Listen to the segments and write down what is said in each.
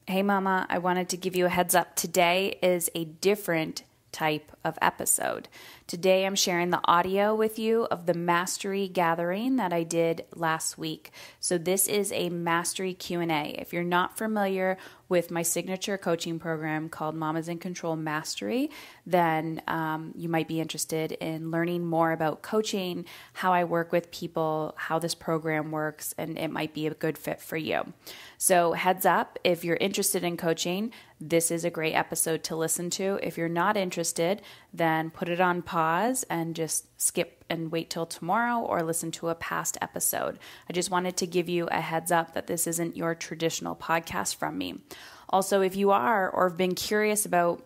Hey mama, I wanted to give you a heads up. Today is a different type of episode. Today I'm sharing the audio with you of the mastery gathering that I did last week. So this is a mastery Q&A. If you're not familiar with my signature coaching program called Mamas in Control Mastery, then you might be interested in learning more about coaching, how I work with people, how this program works, and it might be a good fit for you. So heads up, if you're interested in coaching, this is a great episode to listen to. If you're not interested, then put it on pause and just skip and wait till tomorrow or listen to a past episode. I just wanted to give you a heads up that this isn't your traditional podcast from me. Also, if you are or have been curious about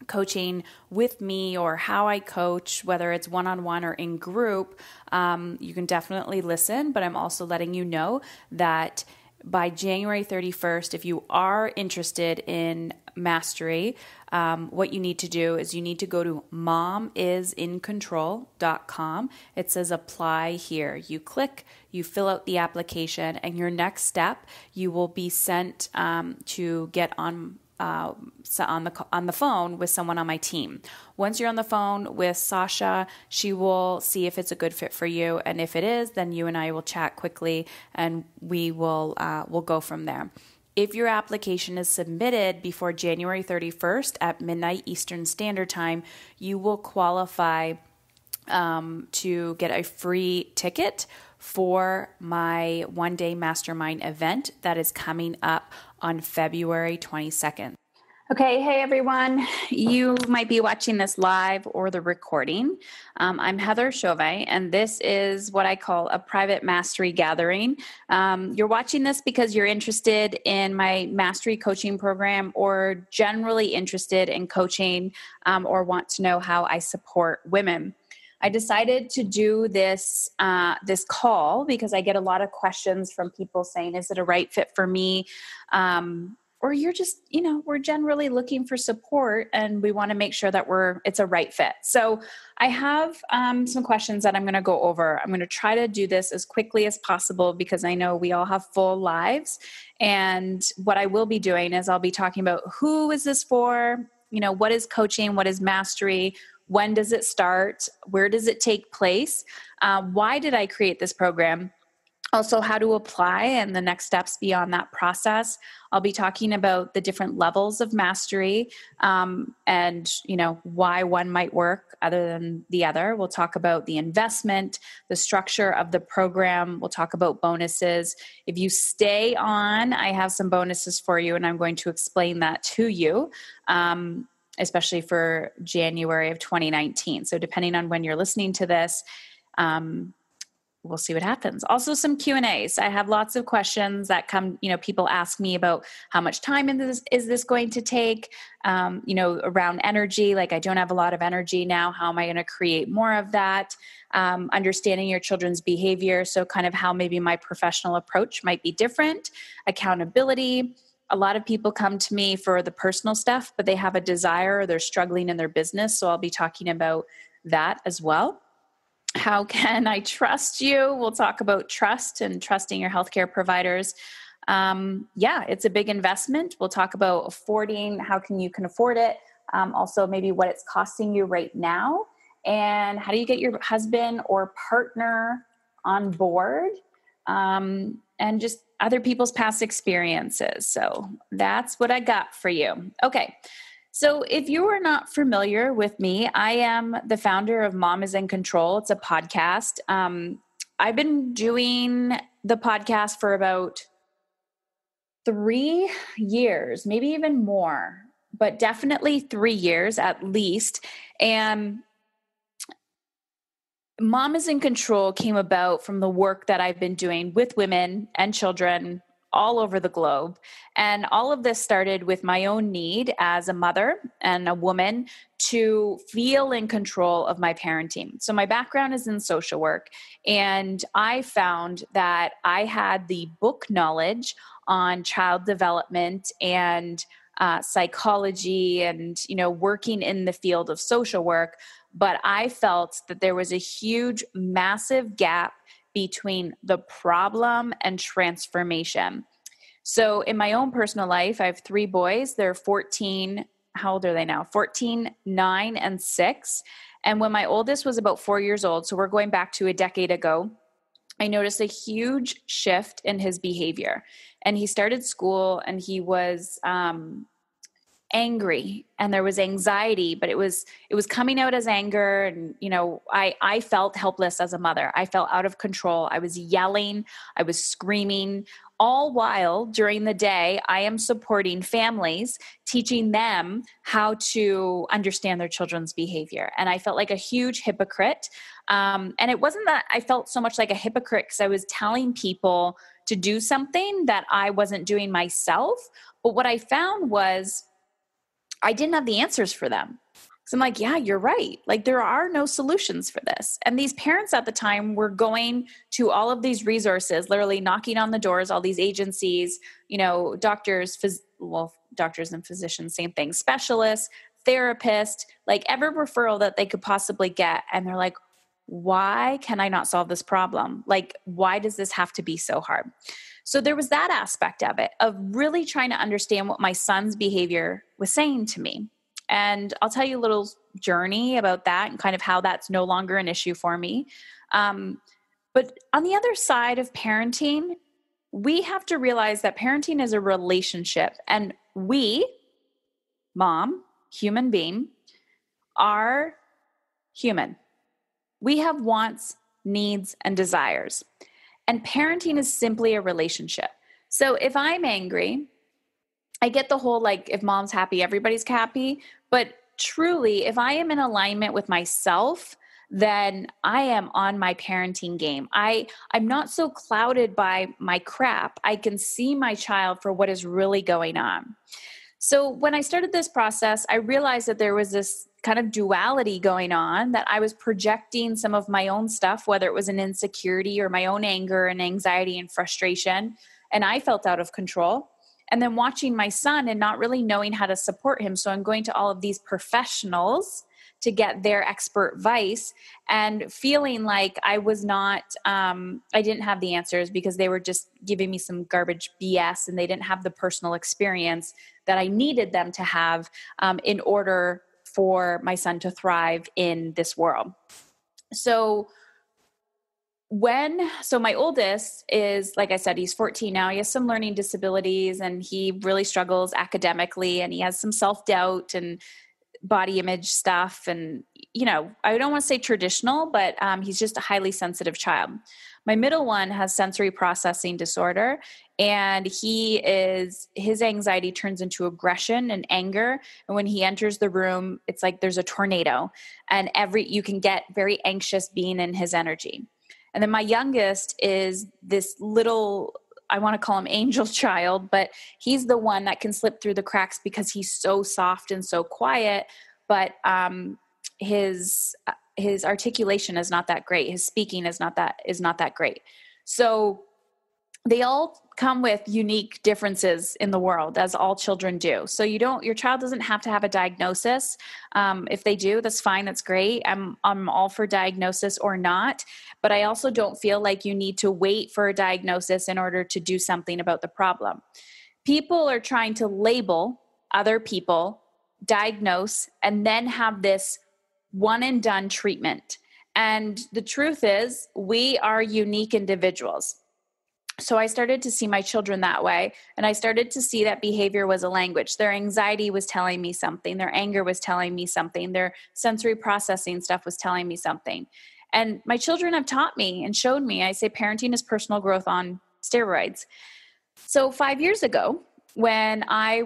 coaching with me or how I coach, whether it's one-on-one or in group, you can definitely listen, but I'm also letting you know that by January 31st, if you are interested in mastery, what you need to do is you need to go to momisincontrol.com. It says apply here. You click, you fill out the application, and your next step, you will be sent to get on the phone with someone on my team. Once you're on the phone with Sasha, she will see if it's a good fit for you, and if it is, then you and I will chat quickly, and we'll go from there. If your application is submitted before January 31st at midnight Eastern Standard Time, you will qualify to get a free ticket for my one-day mastermind event that is coming up on February 22nd. Okay, hey everyone. You might be watching this live or the recording. I'm Heather Chauvet, and this is what I call a private mastery gathering. You're watching this because you're interested in my mastery coaching program or generally interested in coaching or want to know how I support women. I decided to do this call because I get a lot of questions from people saying, is it a right fit for me? Or you're just, we're generally looking for support and we want to make sure that it's a right fit. So I have some questions that I'm going to go over. I'm going to try to do this as quickly as possible because I know we all have full lives. And what I will be doing is I'll be talking about who is this for? What is coaching? What is mastery? When does it start? Where does it take place? Why did I create this program? Also, how to apply and the next steps beyond that process. I'll be talking about the different levels of mastery and, why one might work other than the other. We'll talk about the investment, the structure of the program. We'll talk about bonuses. If you stay on, I have some bonuses for you, and I'm going to explain that to you. Especially for January of 2019. So depending on when you're listening to this, we'll see what happens. Also some Q&As. I have lots of questions that come, people ask me about how much time is this going to take, around energy. Like I don't have a lot of energy now. How am I going to create more of that? Understanding your children's behavior. So kind of how maybe my professional approach might be different. Accountability. A lot of people come to me for the personal stuff, but they have a desire or they're struggling in their business. So I'll be talking about that as well. How can I trust you? We'll talk about trust and trusting your healthcare providers. It's a big investment. We'll talk about affording, how you can afford it. Also maybe what it's costing you right now. And how do you get your husband or partner on board? And just other people's past experiences. So that's what I got for you. Okay. So if you are not familiar with me, I am the founder of Mom is in Control. It's a podcast. I've been doing the podcast for about 3 years, maybe even more, but definitely 3 years at least. And Mom is in Control came about from the work that I've been doing with women and children all over the globe. And all of this started with my own need as a mother and a woman to feel in control of my parenting. So my background is in social work, and I found that I had the book knowledge on child development and psychology and, working in the field of social work. But I felt that there was a huge, massive gap between the problem and transformation. So in my own personal life, I have 3 boys. They're 14. How old are they now? 14, 9, and 6. And when my oldest was about 4 years old, so we're going back to a decade ago, I noticed a huge shift in his behavior. And he started school and he was angry and there was anxiety, but it was coming out as anger. And, I felt helpless as a mother. I felt out of control. I was yelling, I was screaming, all while during the day, I am supporting families, teaching them how to understand their children's behavior. And I felt like a huge hypocrite. And it wasn't that I felt so much like a hypocrite because I was telling people to do something that I wasn't doing myself. But what I found was I didn't have the answers for them. So I'm like, yeah, you're right. Like there are no solutions for this. And these parents at the time were going to all of these resources, literally knocking on the doors, all these agencies, doctors, doctors and physicians, same thing, specialists, therapists, like every referral that they could possibly get. And they're like, why can I not solve this problem? Like, why does this have to be so hard? So there was that aspect of it, of really trying to understand what my son's behavior was saying to me. And I'll tell you a little journey about that and kind of how that's no longer an issue for me. But on the other side of parenting, we have to realize that parenting is a relationship. And we, mom, human being, are human. We have wants, needs, and desires. And parenting is simply a relationship. So if I'm angry, I get the whole, like, if mom's happy, everybody's happy. But truly, if I am in alignment with myself, then I am on my parenting game. I'm not so clouded by my crap. I can see my child for what is really going on. So when I started this process, I realized that there was this kind of duality going on, that I was projecting some of my own stuff, whether it was an insecurity or my own anger and anxiety and frustration, and I felt out of control. And then watching my son and not really knowing how to support him. So I'm going to all of these professionals to get their expert advice and feeling like I was not, I didn't have the answers because they were just giving me some garbage BS and they didn't have the personal experience that I needed them to have in order for my son to thrive in this world. So my oldest is, like I said, he's 14 now. He has some learning disabilities and he really struggles academically and he has some self-doubt and body image stuff. And, I don't want to say traditional, but he's just a highly sensitive child. My middle one has sensory processing disorder, and his anxiety turns into aggression and anger. And when he enters the room, it's like there's a tornado, and you can get very anxious being in his energy. And then my youngest is this little, I want to call him angel child, but he's the one that can slip through the cracks because he's so soft and so quiet. But his articulation is not that great. His speaking is not that great. So they all come with unique differences in the world, as all children do. So your child doesn't have to have a diagnosis. If they do, that's fine. That's great. I'm all for diagnosis or not, but I also don't feel like you need to wait for a diagnosis in order to do something about the problem. People are trying to label other people, diagnose, and then have this one and done treatment. And the truth is, we are unique individuals. So I started to see my children that way, and I started to see that behavior was a language. Their anxiety was telling me something. Their anger was telling me something. Their sensory processing stuff was telling me something. And my children have taught me and showed me, I say parenting is personal growth on steroids. So 5 years ago, when I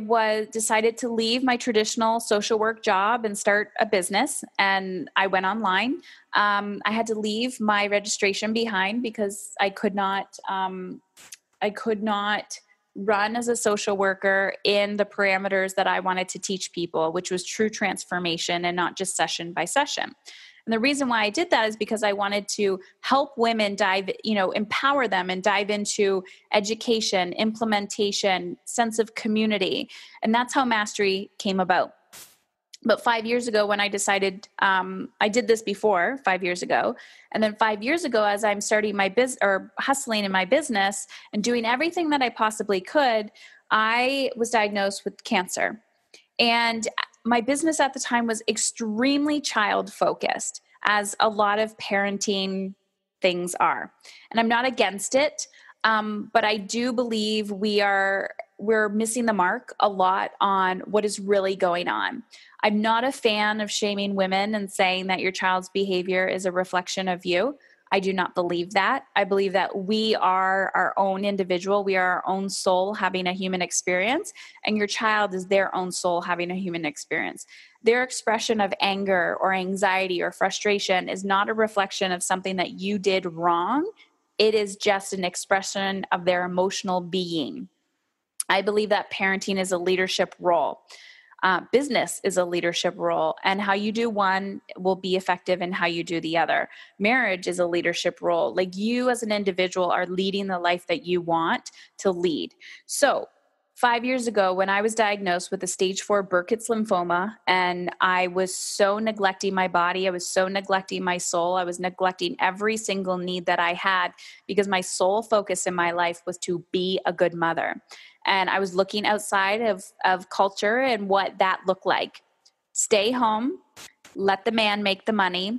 decided to leave my traditional social work job and start a business, and I went online, I had to leave my registration behind because I could not run as a social worker in the parameters that I wanted to teach people, which was true transformation and not just session by session. And the reason why I did that is because I wanted to help women empower them and dive into education, implementation, sense of community. And that's how mastery came about. But 5 years ago, when I decided, I did this before 5 years ago. And then 5 years ago, as I'm starting my business or hustling in my business and doing everything that I possibly could, I was diagnosed with cancer. And my business at the time was extremely child focused, as a lot of parenting things are. And I'm not against it, but I do believe we're missing the mark a lot on what is really going on. I'm not a fan of shaming women and saying that your child's behavior is a reflection of you. I do not believe that. I believe that we are our own individual. We are our own soul having a human experience, and your child is their own soul having a human experience. Their expression of anger or anxiety or frustration is not a reflection of something that you did wrong. It is just an expression of their emotional being. I believe that parenting is a leadership role. Business is a leadership role, and how you do one will be effective in how you do the other. Marriage is a leadership role. Like, you as an individual are leading the life that you want to lead. So 5 years ago, when I was diagnosed with a stage 4 Burkitt's lymphoma, and I was so neglecting my body, I was so neglecting my soul, I was neglecting every single need that I had, because my sole focus in my life was to be a good mother. And I was looking outside of culture and what that looked like. Stay home, let the man make the money,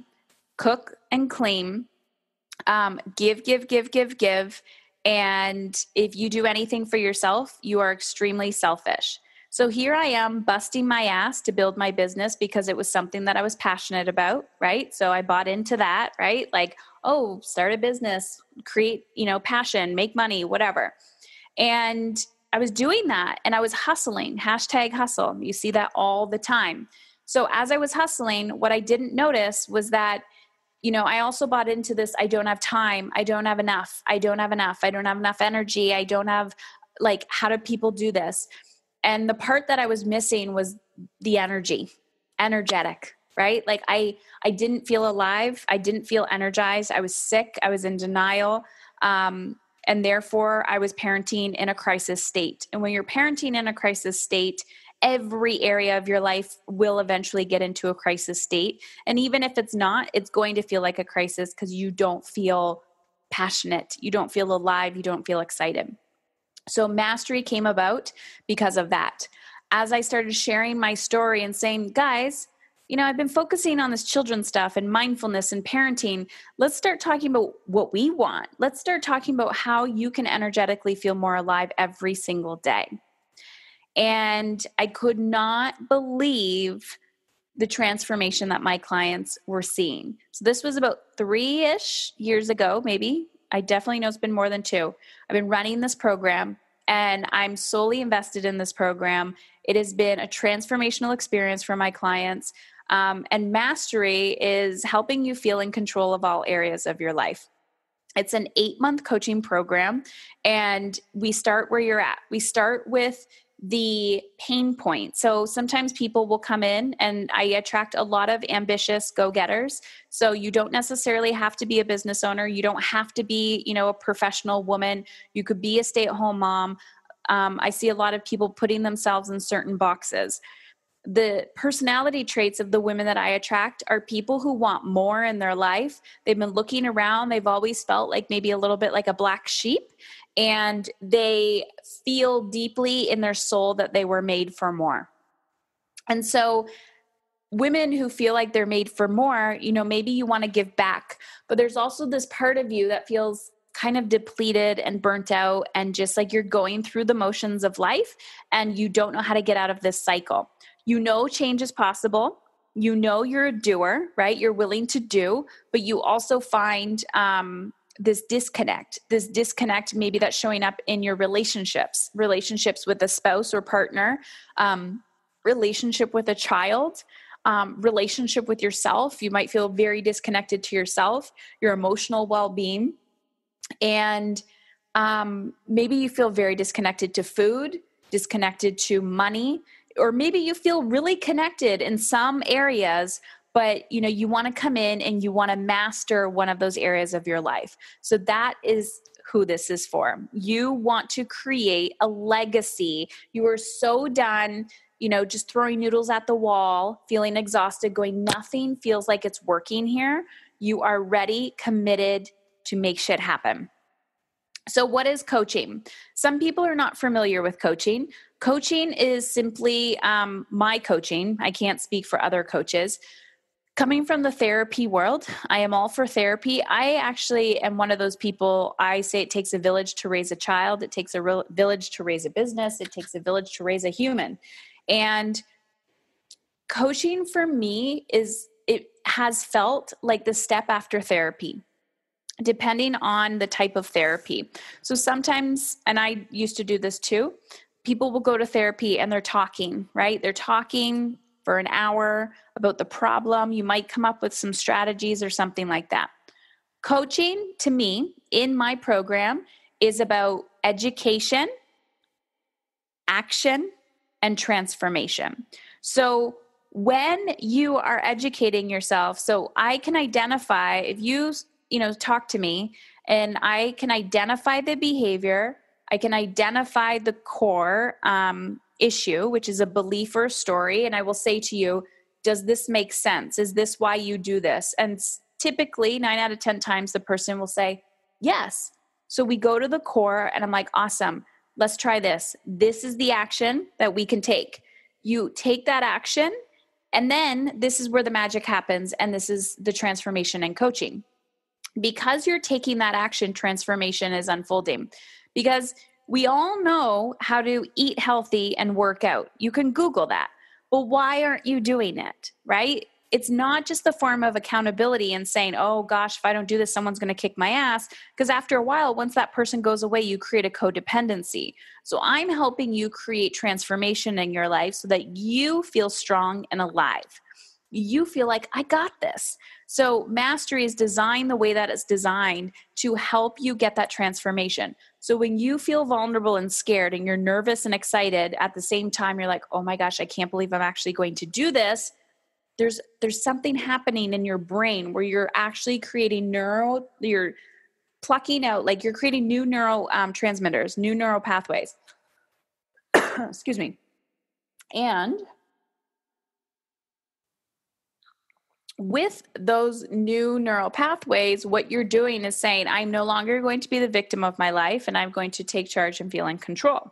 cook and clean, give. And if you do anything for yourself, you are extremely selfish. So here I am busting my ass to build my business because it was something that I was passionate about, right? So I bought into that, right? Like, oh, start a business, create, passion, make money, whatever. And I was doing that, and I was hustling, #hustle. You see that all the time. So as I was hustling, what I didn't notice was that, I also bought into this, I don't have time, I don't have enough, I don't have enough energy, I don't have, like, how do people do this? And the part that I was missing was the energetic, right? Like, I didn't feel alive, I didn't feel energized, I was sick, I was in denial, and therefore I was parenting in a crisis state. And when you're parenting in a crisis state, every area of your life will eventually get into a crisis state. And even if it's not, it's going to feel like a crisis because you don't feel passionate, you don't feel alive, you don't feel excited. So mastery came about because of that. As I started sharing my story and saying, guys, I've been focusing on this children's stuff and mindfulness and parenting. Let's start talking about what we want. Let's start talking about how you can energetically feel more alive every single day. And I could not believe the transformation that my clients were seeing. So this was about 3-ish years ago, maybe. I definitely know it's been more than 2. I've been running this program, and I'm solely invested in this program. It has been a transformational experience for my clients. And mastery is helping you feel in control of all areas of your life. It's an 8-month coaching program, and we start where you're at. We start with the pain point. So sometimes people will come in, and I attract a lot of ambitious go-getters. So you don't necessarily have to be a business owner. You don't have to be, a professional woman. You could be a stay-at-home mom. I see a lot of people putting themselves in certain boxes. The personality traits of the women that I attract are people who want more in their life. They've been looking around. They've always felt like maybe a little bit like a black sheep, and they feel deeply in their soul that they were made for more. And so women who feel like they're made for more, maybe you want to give back, but there's also this part of you that feels kind of depleted and burnt out, and just like you're going through the motions of life and you don't know how to get out of this cycle. Change is possible. You're a doer, right? You're willing to do, but you also find this disconnect maybe that's showing up in your relationships with a spouse or partner, relationship with a child, relationship with yourself. You might feel very disconnected to yourself, your emotional well-being. And maybe you feel very disconnected to food, disconnected to money, or maybe you feel really connected in some areas, but you want to come in and you want to master one of those areas of your life. So that is who this is for. You want to create a legacy. You are so done, just throwing noodles at the wall, feeling exhausted, going, nothing feels like it's working here. You are ready, committed to make shit happen. So what is coaching? Some people are not familiar with coaching. Coaching is simply my coaching. I can't speak for other coaches. Coming from the therapy world, I am all for therapy. I actually am one of those people, I say it takes a village to raise a child. It takes a village to raise a business. It takes a village to raise a human. And coaching for me it has felt like the step after therapy, depending on the type of therapy. So sometimes, and I used to do this too, people will go to therapy and they're talking, right? They're talking for an hour about the problem. You might come up with some strategies or something like that. Coaching, to me, in my program, is about education, action, and transformation. So when you are educating yourself, so I can identify, if you talk to me and I can identify the behavior, I can identify the core issue, which is a belief or a story. And I will say to you, does this make sense? Is this why you do this? And typically 9 out of 10 times the person will say, yes. So we go to the core and I'm like, awesome. Let's try this. This is the action that we can take. You take that action and then this is where the magic happens. And this is the transformation and coaching. Because you're taking that action, transformation is unfolding. Because we all know how to eat healthy and work out. You can Google that. But why aren't you doing it, right? It's not just the form of accountability and saying, oh gosh, if I don't do this, someone's going to kick my ass. Because after a while, once that person goes away, you create a codependency. So I'm helping you create transformation in your life so that you feel strong and alive. You feel like, I got this. So mastery is designed the way that it's designed to help you get that transformation. So when you feel vulnerable and scared and you're nervous and excited at the same time, you're like, oh my gosh, I can't believe I'm actually going to do this. There's something happening in your brain where you're actually creating you're plucking out, like you're creating new neural transmitters, new neural pathways. Excuse me. And with those new neural pathways, what you're doing is saying, I'm no longer going to be the victim of my life and I'm going to take charge and feel in control.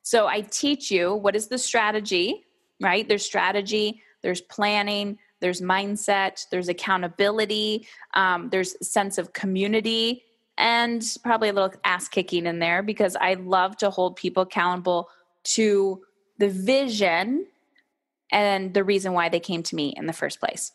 So I teach you what is the strategy, right? There's strategy, there's planning, there's mindset, there's accountability, there's sense of community, and probably a little ass kicking in there because I love to hold people accountable to the vision and the reason why they came to me in the first place.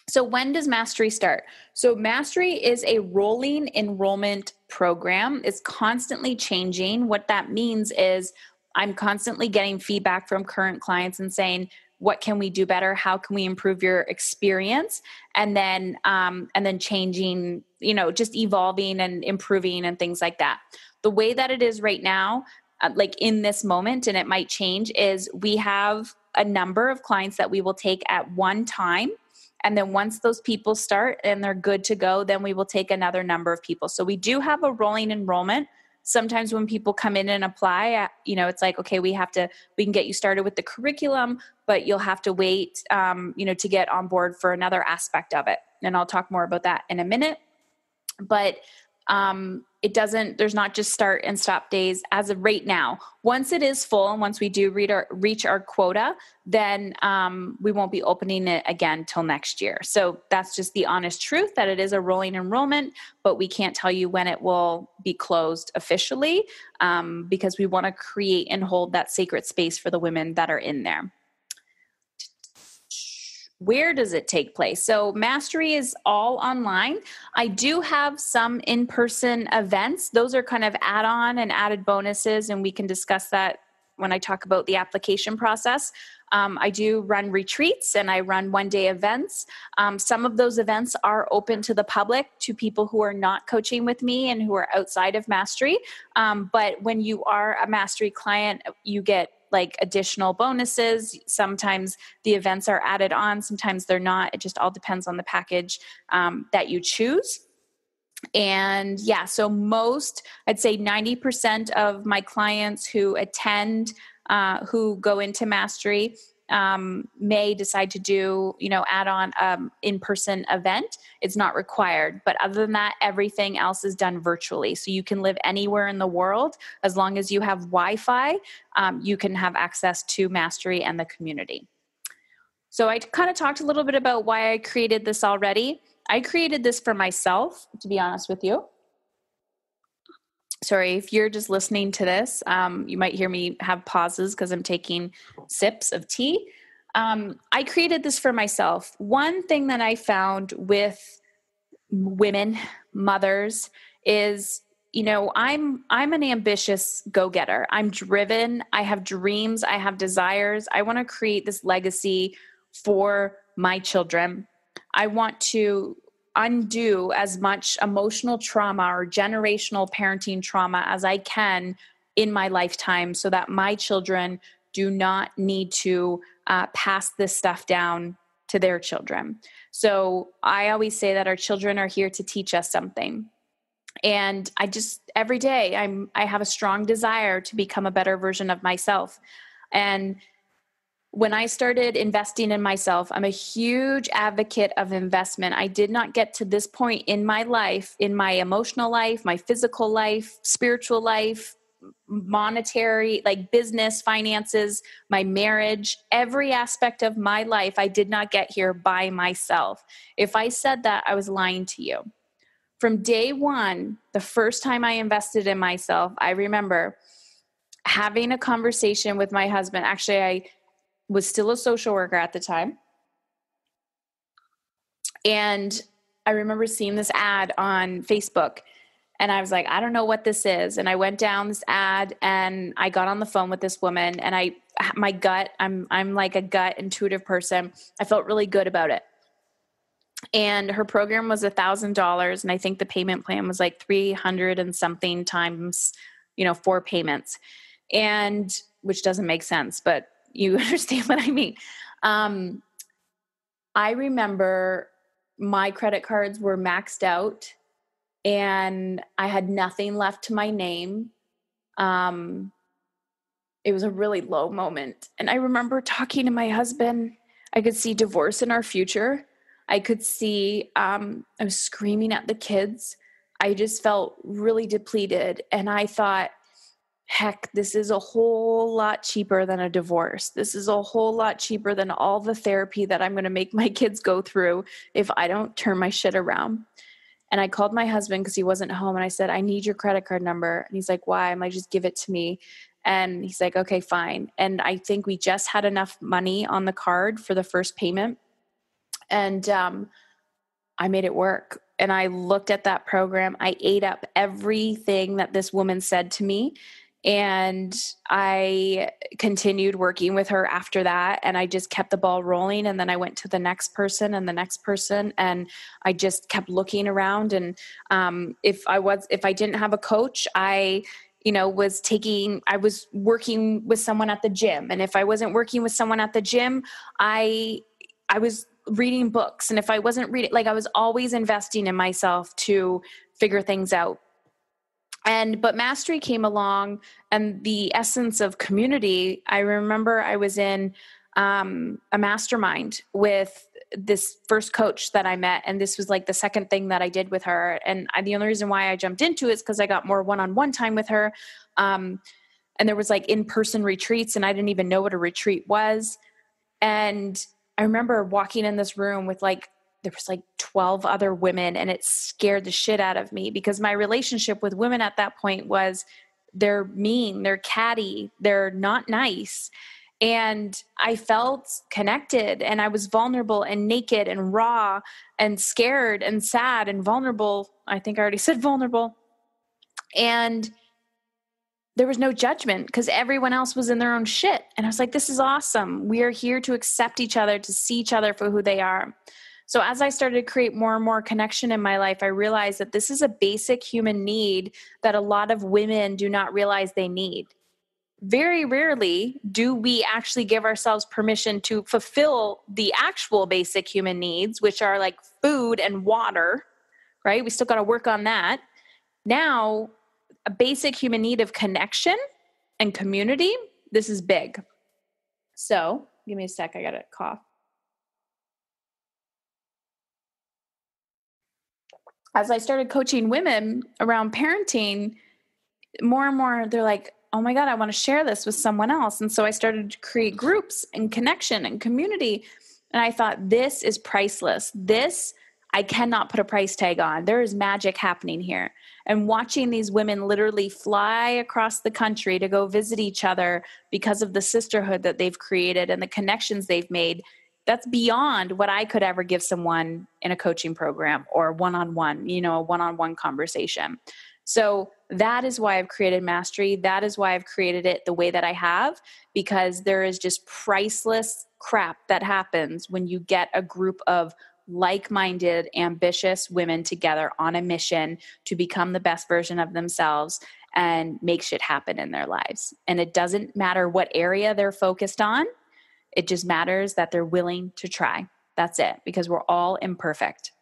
So when does Mastery start? So Mastery is a rolling enrollment program. It's constantly changing. What that means is I'm constantly getting feedback from current clients and saying, what can we do better? How can we improve your experience? And then changing, just evolving and improving and things like that. The way that it is right now, like in this moment, and it might change, is we have a number of clients that we will take at one time. And then once those people start and they're good to go, then we will take another number of people. So we do have a rolling enrollment. Sometimes when people come in and apply, it's like, okay, we can get you started with the curriculum, but you'll have to wait, to get on board for another aspect of it. And I'll talk more about that in a minute. But there's not just start and stop days as of right now. Once it is full and once we do reach our quota, then we won't be opening it again till next year. So that's just the honest truth that it is a rolling enrollment, but we can't tell you when it will be closed officially because we want to create and hold that sacred space for the women that are in there. Where does it take place? So Mastery is all online. I do have some in-person events. Those are kind of add-on and added bonuses, and we can discuss that when I talk about the application process. I do run retreats and I run one-day events. Some of those events are open to the public, to people who are not coaching with me and who are outside of Mastery. But when you are a Mastery client, you get like additional bonuses. Sometimes the events are added on, sometimes they're not. It just all depends on the package that you choose. And yeah, so I'd say 90% of my clients who attend, who go into mastery, may decide to do, add on in-person event. It's not required, but other than that, everything else is done virtually. So you can live anywhere in the world. As long as you have Wi-Fi, you can have access to mastery and the community. So I kind of talked a little bit about why I created this already. I created this for myself, to be honest with you. Sorry, if you're just listening to this, you might hear me have pauses because I'm taking sips of tea. I created this for myself. One thing that I found with women, mothers, is, I'm an ambitious go-getter. I'm driven. I have dreams. I have desires. I want to create this legacy for my children. I want to undo as much emotional trauma or generational parenting trauma as I can in my lifetime so that my children do not need to pass this stuff down to their children. So I always say that our children are here to teach us something. And every day I have a strong desire to become a better version of myself. And when I started investing in myself, I'm a huge advocate of investment. I did not get to this point in my life, in my emotional life, my physical life, spiritual life, monetary, like business, finances, my marriage, every aspect of my life. I did not get here by myself. If I said that, I was lying to you. From day one, the first time I invested in myself, I remember having a conversation with my husband. Actually, I was still a social worker at the time. And I remember seeing this ad on Facebook and I was like, I don't know what this is. And I went down this ad and I got on the phone with this woman and my gut, I'm like a gut intuitive person. I felt really good about it. And her program was $1,000. And I think the payment plan was like 300 and something times, 4 payments, and which doesn't make sense, but you understand what I mean. I remember my credit cards were maxed out and I had nothing left to my name. It was a really low moment. And I remember talking to my husband. I could see divorce in our future. I could see, I was screaming at the kids. I just felt really depleted. And I thought, heck, this is a whole lot cheaper than a divorce. This is a whole lot cheaper than all the therapy that I'm going to make my kids go through if I don't turn my shit around. And I called my husband because he wasn't home. And I said, I need your credit card number. And he's like, why? I'm like, just give it to me. And he's like, okay, fine. And I think we just had enough money on the card for the first payment. And I made it work. And I looked at that program. I ate up everything that this woman said to me. And I continued working with her after that. And I just kept the ball rolling. And then I went to the next person and the next person. And I just kept looking around. And if I didn't have a coach, I was working with someone at the gym. And if I wasn't working with someone at the gym, I was reading books. And if I wasn't reading, I was always investing in myself to figure things out. But mastery came along and the essence of community. I remember I was in a mastermind with this first coach that I met. And this was like the second thing that I did with her. And the only reason why I jumped into it is because I got more one-on-one time with her. And there was like in-person retreats and I didn't even know what a retreat was. And I remember walking in this room with there was 12 other women and it scared the shit out of me because my relationship with women at that point was they're mean, they're catty, they're not nice. And I felt connected and I was vulnerable and naked and raw and scared and sad and vulnerable. I think I already said vulnerable. And there was no judgment because everyone else was in their own shit. And I was like, this is awesome. We are here to accept each other, to see each other for who they are. So as I started to create more and more connection in my life, I realized that this is a basic human need that a lot of women do not realize they need. Very rarely do we actually give ourselves permission to fulfill the actual basic human needs, which are like food and water, right? We still got to work on that. Now, a basic human need of connection and community, this is big. So give me a sec. I got to cough. As I started coaching women around parenting, more and more they're like, oh my God, I want to share this with someone else. And so I started to create groups and connection and community. And I thought, this is priceless. This I cannot put a price tag on. There is magic happening here. And watching these women literally fly across the country to go visit each other because of the sisterhood that they've created and the connections they've made, that's beyond what I could ever give someone in a coaching program or one-on-one, a one-on-one conversation. So that is why I've created Mastery. That is why I've created it the way that I have, because there is just priceless crap that happens when you get a group of like-minded, ambitious women together on a mission to become the best version of themselves and make shit happen in their lives. And it doesn't matter what area they're focused on. It just matters that they're willing to try. That's it, because we're all imperfect.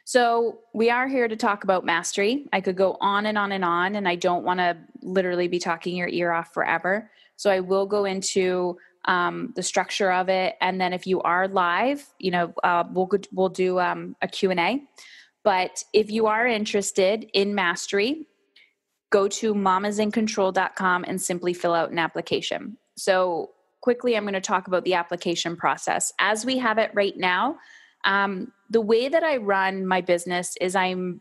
So we are here to talk about mastery. I could go on and on and on, and I don't want to literally be talking your ear off forever. So I will go into the structure of it. And then if you are live, we'll do a Q&A. But if you are interested in mastery, go to mamasincontrol.com and simply fill out an application. So quickly, I'm going to talk about the application process. As we have it right now, the way that I run my business is I'm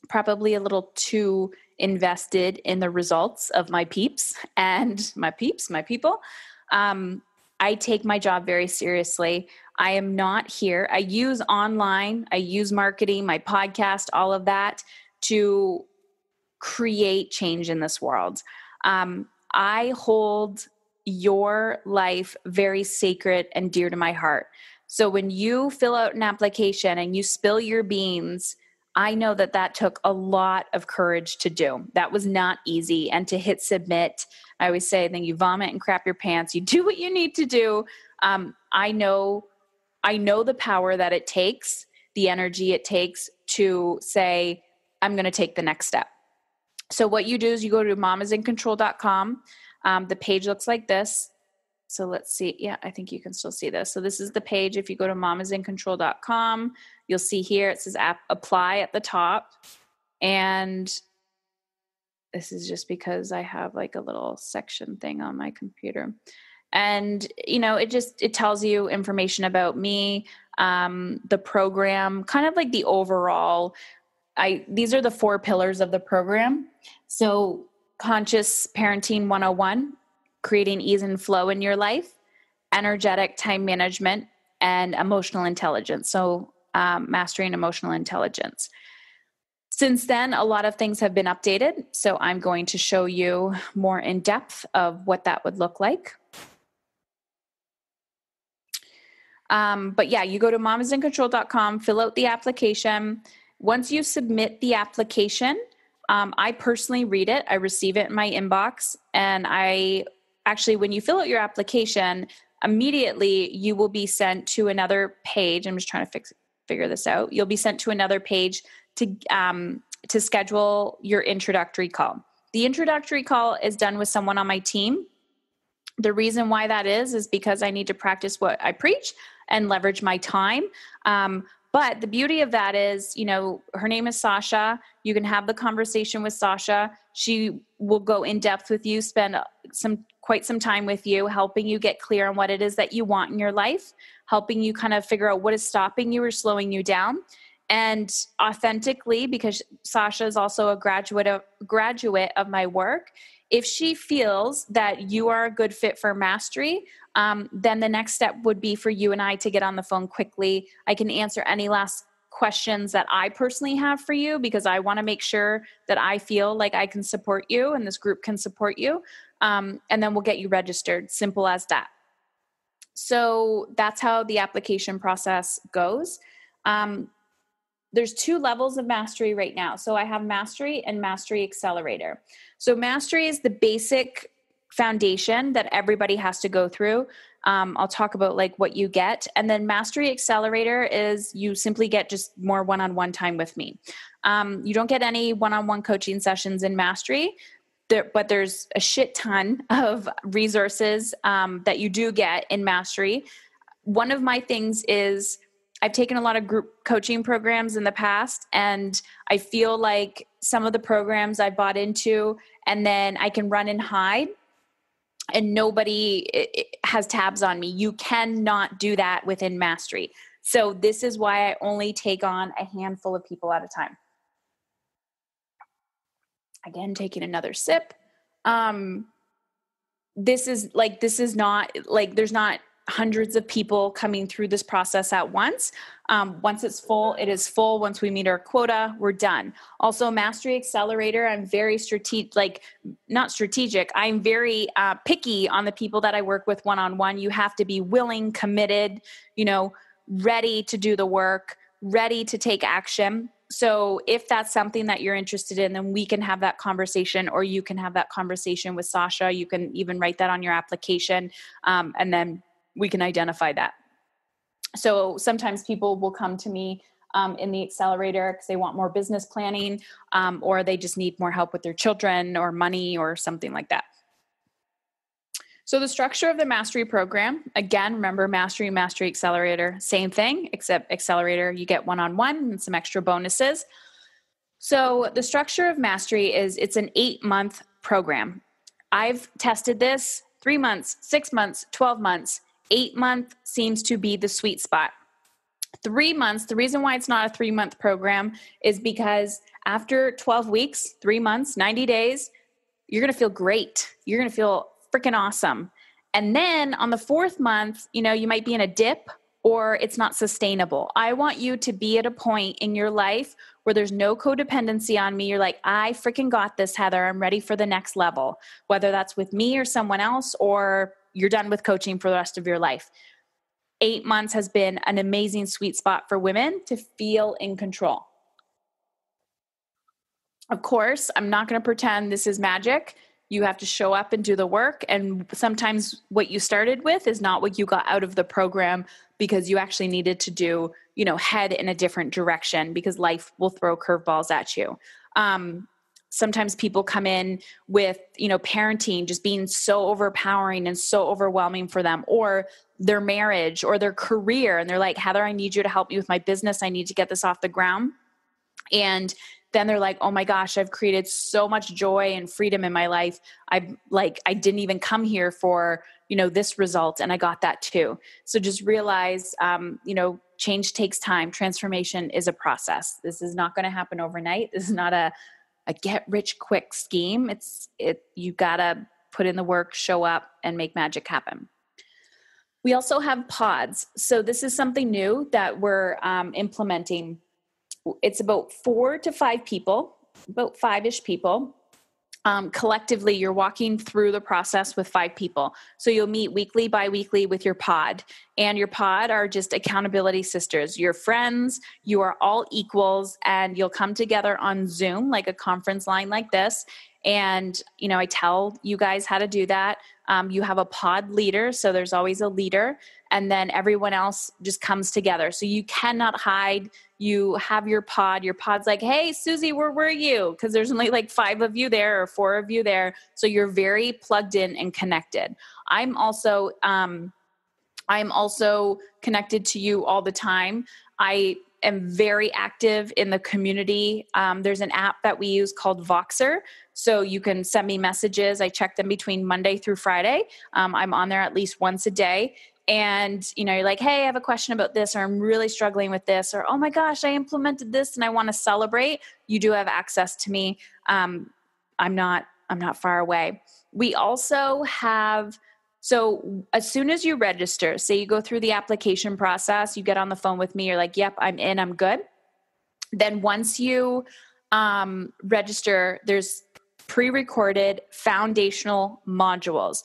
probably a little too invested in the results of my peeps and my people. I take my job very seriously. I am not here. I use online, I use marketing, my podcast, all of that to create change in this world. I hold your life very sacred and dear to my heart. So when you fill out an application and you spill your beans, I know that took a lot of courage to do. That was not easy. And to hit submit, I always say, then you vomit and crap your pants. You do what you need to do. I know the power that it takes, the energy it takes to say, I'm going to take the next step. So what you do is you go to mamasincontrol.com. The page looks like this. So let's see. Yeah, I think you can still see this. So this is the page. If you go to mamasincontrol.com, you'll see here, it says apply at the top. And this is just because I have like a little section thing on my computer. And, it tells you information about me, the program, kind of like the overall, these are the 4 pillars of the program. So Conscious Parenting 101, creating ease and flow in your life, energetic time management, and emotional intelligence. So mastering emotional intelligence. Since then, a lot of things have been updated. So I'm going to show you more in depth of what that would look like. But yeah, you go to mamasincontrol.com, fill out the application. Once you submit the application, I personally read it. I receive it in my inbox. And when you fill out your application, immediately you will be sent to another page. I'm just trying to figure this out. You'll be sent to another page to schedule your introductory call. The introductory call is done with someone on my team. The reason why that is because I need to practice what I preach and leverage my time. But the beauty of that is, her name is Sasha. You can have the conversation with Sasha. She will go in depth with you, spend quite some time with you, helping you get clear on what it is that you want in your life, helping you kind of figure out what is stopping you or slowing you down. And authentically, because Sasha is also a graduate of my work, if she feels that you are a good fit for mastery, then the next step would be for you and I to get on the phone quickly. I can answer any last questions that I personally have for you, because I want to make sure that I feel like I can support you and this group can support you. And then we'll get you registered. Simple as that. So that's how the application process goes. There's 2 levels of mastery right now. So I have Mastery and Mastery Accelerator. So Mastery is the basic foundation that everybody has to go through. I'll talk about like what you get. And then Mastery Accelerator is you simply get just more one-on-one time with me. You don't get any one-on-one coaching sessions in Mastery. But there's a shit ton of resources that you do get in Mastery. One of my things is I've taken a lot of group coaching programs in the past, and I feel like some of the programs I bought into, and then I can run and hide, and nobody has tabs on me. You cannot do that within Mastery. So this is why I only take on a handful of people at a time. Again, taking another sip. This is not like, there's not hundreds of people coming through this process at once. Once it's full, it is full. Once we meet our quota, we're done. Also, Mastery Accelerator, I'm very not strategic. I'm very picky on the people that I work with one-on-one. You have to be willing, committed, ready to do the work, ready to take action. So if that's something that you're interested in, then we can have that conversation, or you can have that conversation with Sasha. You can even write that on your application, and then we can identify that. So sometimes people will come to me in the Accelerator because they want more business planning, or they just need more help with their children or money or something like that. So the structure of the Mastery program, again, remember Mastery Accelerator, same thing, except Accelerator, you get one-on-one and some extra bonuses. So the structure of Mastery is it's an 8-month program. I've tested this 3 months, 6 months, 12 months. 8-month seems to be the sweet spot. 3 months, the reason why it's not a 3-month program is because after 12 weeks, 3 months, 90 days, you're going to feel great. You're going to feel freaking awesome. And then on the 4th month, you might be in a dip, or it's not sustainable. I want you to be at a point in your life where there's no codependency on me. You're like, I freaking got this, Heather. I'm ready for the next level, whether that's with me or someone else, or you're done with coaching for the rest of your life. 8 months has been an amazing sweet spot for women to feel in control. Of course, I'm not going to pretend this is magic. You have to show up and do the work. And sometimes what you started with is not what you got out of the program, because you actually needed to do, head in a different direction, because life will throw curveballs at you. Sometimes people come in with, parenting just being so overpowering and so overwhelming for them, or their marriage or their career. And they're like, Heather, I need you to help me with my business. I need to get this off the ground. And then they're like, oh my gosh, I've created so much joy and freedom in my life. I didn't even come here for, this result. And I got that too. So just realize, change takes time. Transformation is a process. This is not going to happen overnight. This is not a get rich quick scheme. You gotta put in the work, show up, and make magic happen. We also have pods. So this is something new that we're implementing. It's about 4 to 5 people, about 5-ish people. Collectively, you're walking through the process with 5 people. So you'll meet weekly, bi-weekly with your pod. And your pod are just accountability sisters. You're friends. You are all equals. And you'll come together on Zoom, like a conference line like this. And, I tell you guys how to do that. You have a pod leader. So there's always a leader. And then everyone else just comes together. So you cannot hide. You have your pod. Your pod's like, hey, Susie, where were you? Because there's only like 5 of you there or 4 of you there. So you're very plugged in and connected. I'm also connected to you all the time. I am very active in the community. There's an app that we use called Voxer. So you can send me messages. I check them between Monday through Friday. I'm on there at least once a day. And, you're like, hey, I have a question about this, or I'm really struggling with this, or, oh my gosh, I implemented this and I want to celebrate. You do have access to me. I'm not far away. We also have, so as soon as you register, say you go through the application process, you get on the phone with me, you're like, yep, I'm in, I'm good. Then once you register, there's pre-recorded foundational modules.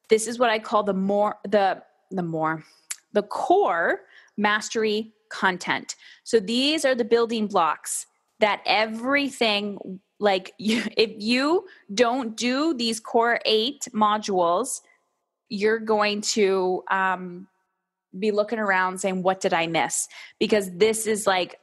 This is what I call the core mastery content. So these are the building blocks that everything, if you don't do these core 8 modules, you're going to be looking around saying, what did I miss? Because this is like,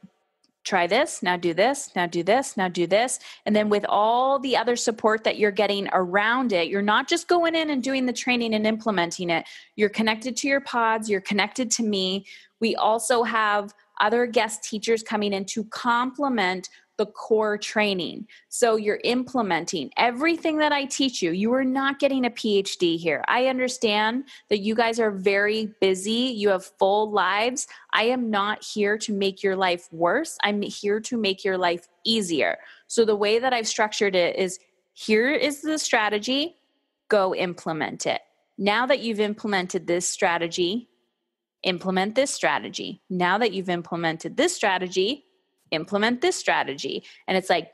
try this, now do this, now do this, now do this. And then with all the other support that you're getting around it, you're not just going in and doing the training and implementing it. You're connected to your pods, you're connected to me. We also have other guest teachers coming in to complement the core training. So you're implementing everything that I teach you. You are not getting a PhD here. I understand that you guys are very busy. You have full lives. I am not here to make your life worse. I'm here to make your life easier. So the way that I've structured it is, here is the strategy, go implement it. Now that you've implemented this strategy, implement this strategy. Now that you've implemented this strategy, implement this strategy. And it's like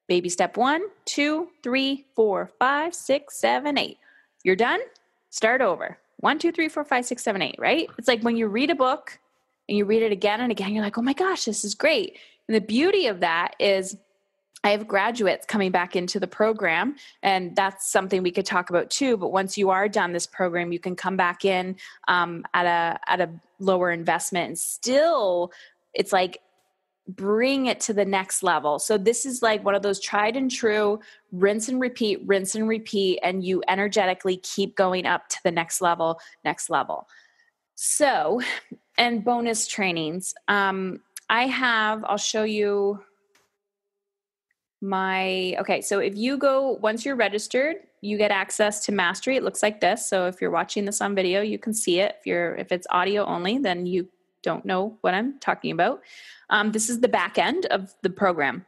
baby step 1, 2, 3, 4, 5, 6, 7, 8. You're done? Start over. 1, 2, 3, 4, 5, 6, 7, 8, right? It's like when you read a book and you read it again and again, you're like, oh my gosh, this is great. And the beauty of that is I have graduates coming back into the program, and that's something we could talk about too. But once you are done this program, you can come back in at a lower investment, and still it's like bring it to the next level. So this is like one of those tried and true, rinse and repeat, and you energetically keep going up to the next level. So, and bonus trainings. I'll show you so if you go, once you're registered, you get access to Mastery. It looks like this. So if you're watching this on video, you can see it. If it's audio only, then you don't know what I'm talking about. This is the back end of the program.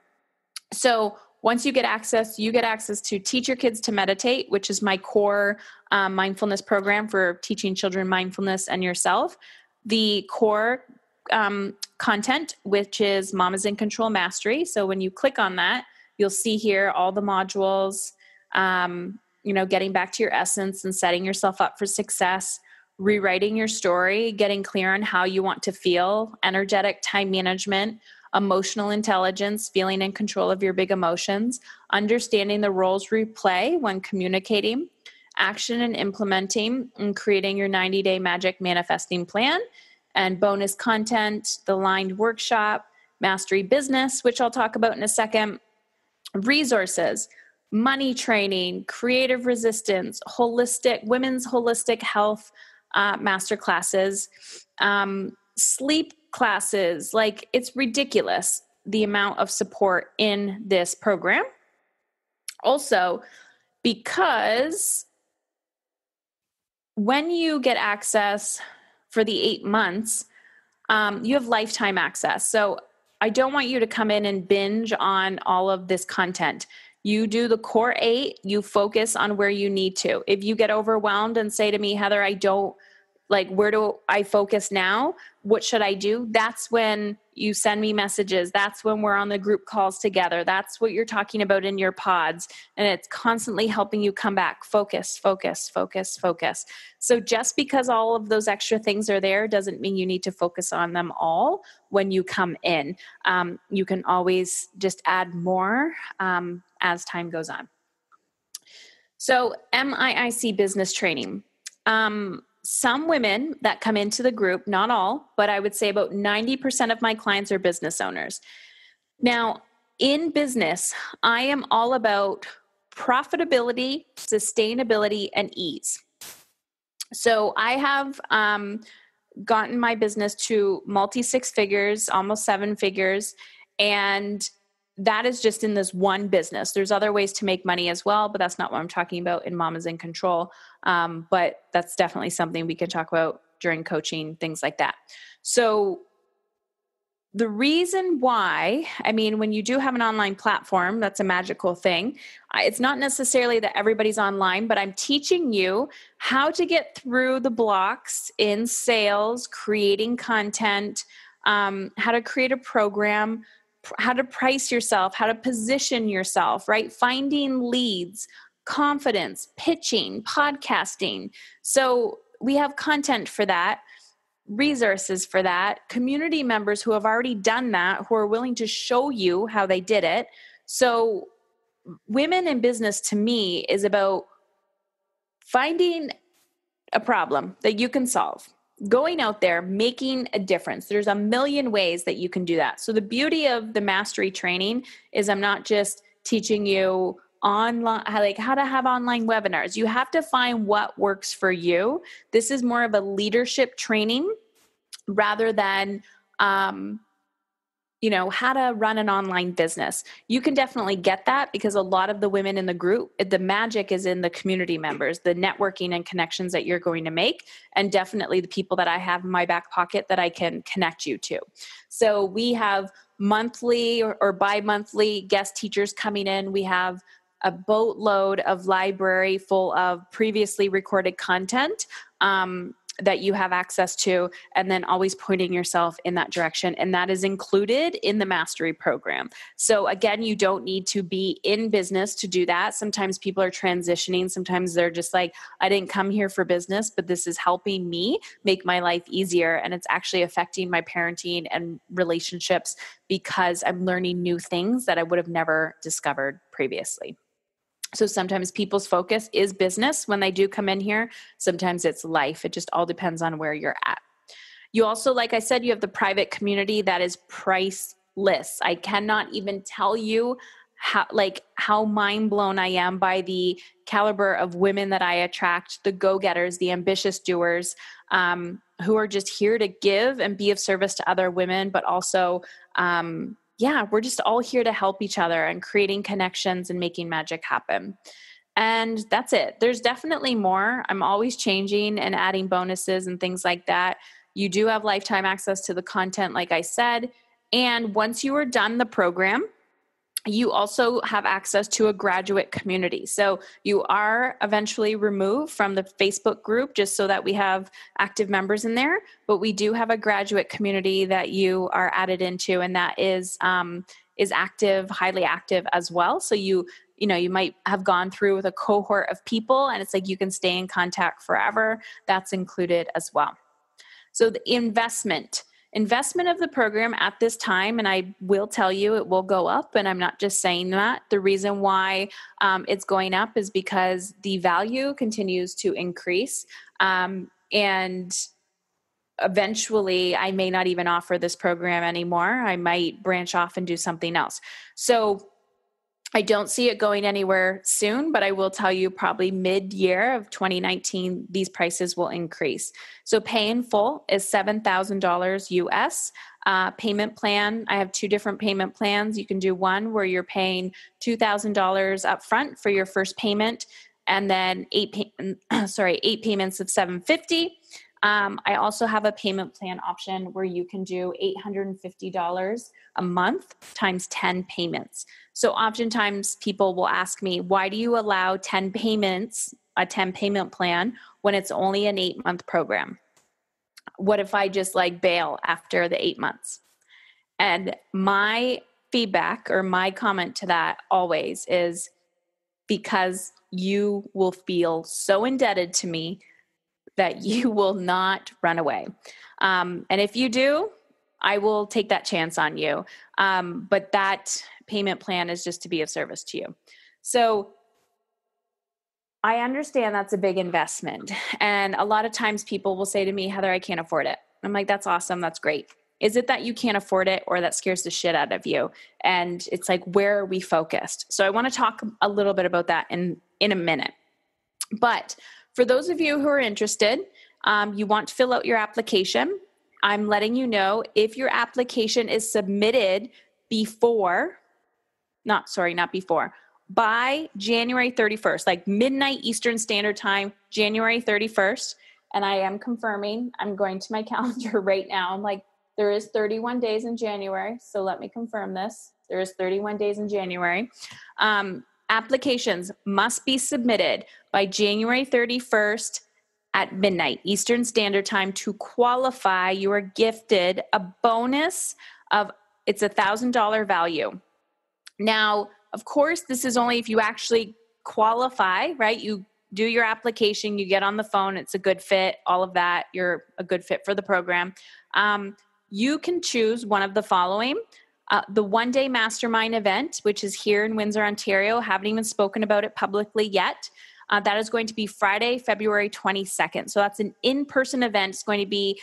So once you get access to Teach Your Kids to Meditate, which is my core mindfulness program for teaching children mindfulness and yourself. The core content, which is Mama's in Control Mastery. So when you click on that, you'll see here all the modules, getting back to your essence and setting yourself up for success, rewriting your story, getting clear on how you want to feel, energetic time management, emotional intelligence, feeling in control of your big emotions, understanding the roles we play when communicating, action and implementing, and creating your 90-day magic manifesting plan, and bonus content, the Aligned Workshop, Mastery Business, which I'll talk about in a second, resources, money training, creative resistance, women's holistic health master classes, sleep classes. Like, it's ridiculous the amount of support in this program. Also, because when you get access for the 8 months, you have lifetime access. So I don't want you to come in and binge on all of this content. You do the core 8, you focus on where you need to. If you get overwhelmed and say to me, Heather, where do I focus now? What should I do? That's when you send me messages. That's when we're on the group calls together. That's what you're talking about in your pods. And it's constantly helping you come back. Focus. So just because all of those extra things are there doesn't mean you need to focus on them all when you come in. You can always just add more as time goes on. So MIIC business training. Some women that come into the group, not all, but I would say about 90% of my clients are business owners. Now, in business, I am all about profitability, sustainability, and ease. So I have gotten my business to multi-6 figures, almost 7 figures, and that is just in this one business. There's other ways to make money as well, but that's not what I'm talking about in Mama's in Control. But that's definitely something we can talk about during coaching, things like that. So the reason why, when you do have an online platform, that's a magical thing. It's not necessarily that everybody's online, but I'm teaching you how to get through the blocks in sales, creating content, how to create a program, how to price yourself, how to position yourself, right? Finding leads, confidence, pitching, podcasting. So we have content for that, resources for that, community members who have already done that, who are willing to show you how they did it. So women in business, to me, is about finding a problem that you can solve. Going out there, making a difference. There's a million ways that you can do that. So the beauty of the mastery training is I'm not just teaching you online, like how to have online webinars. You have to find what works for you. This is more of a leadership training rather than, how to run an online business. You can definitely get that because a lot of the women in the group, the magic is in the community members, the networking and connections that you're going to make, and definitely the people that I have in my back pocket that I can connect you to. So we have monthly or bi-monthly guest teachers coming in. We have a boatload of library full of previously recorded content that you have access to, and then always pointing yourself in that direction. And that is included in the mastery program. So again, you don't need to be in business to do that. Sometimes people are transitioning. Sometimes they're just like, I didn't come here for business, but this is helping me make my life easier. And it's actually affecting my parenting and relationships because I'm learning new things that I would have never discovered previously. So sometimes people's focus is business when they do come in here. Sometimes it's life. It just all depends on where you're at. You also, like I said, you have the private community that is priceless. I cannot even tell you how mind blown I am by the caliber of women that I attract, the go-getters, the ambitious doers, who are just here to give and be of service to other women, but also, we're just all here to help each other and creating connections and making magic happen. And that's it. There's definitely more. I'm always changing and adding bonuses and things like that. You do have lifetime access to the content, like I said. And once you are done the program, you also have access to a graduate community. So you are eventually removed from the Facebook group just so that we have active members in there. But we do have a graduate community that you are added into, and that is active, highly active as well. So you might have gone through with a cohort of people, and it's like you can stay in contact forever. That's included as well. So the investment of the program at this time, and I will tell you it will go up, and I'm not just saying that. The reason why it's going up is because the value continues to increase, and eventually I may not even offer this program anymore. I might branch off and do something else. So I don't see it going anywhere soon, but I will tell you probably mid-year of 2019, these prices will increase. So pay in full is $7,000 US. Payment plan, I have two different payment plans. You can do one where you're paying $2,000 up front for your first payment, and then eight payments of $750. I also have a payment plan option where you can do $850 a month times 10 payments. So oftentimes people will ask me, why do you allow 10 payments, a 10 payment plan, when it's only an 8-month program? What if I just bail after the 8 months? And my feedback or my comment to that always is because you will feel so indebted to me that you will not run away. And if you do, I will take that chance on you. But that payment plan is just to be of service to you. So I understand that's a big investment. And a lot of times people will say to me, Heather, I can't afford it. I'm like, that's awesome. That's great. Is it that you can't afford it or that scares the shit out of you? And it's like, where are we focused? So I want to talk a little bit about that in a minute. But for those of you who are interested, you want to fill out your application. I'm letting you know if your application is submitted by January 31st, like midnight Eastern Standard Time, January 31st. And I am confirming, I'm going to my calendar right now. I'm like, there is 31 days in January. So let me confirm this. There is 31 days in January. Applications must be submitted by January 31st at midnight Eastern Standard Time to qualify. You are gifted a bonus of, it's $1,000 value. Now, of course, this is only if you actually qualify, right? You do your application, you get on the phone, it's a good fit, all of that. You're a good fit for the program. You can choose one of the following. The one-day mastermind event, which is here in Windsor, Ontario. Haven't even spoken about it publicly yet. That is going to be Friday, February 22nd. So that's an in-person event. It's going to be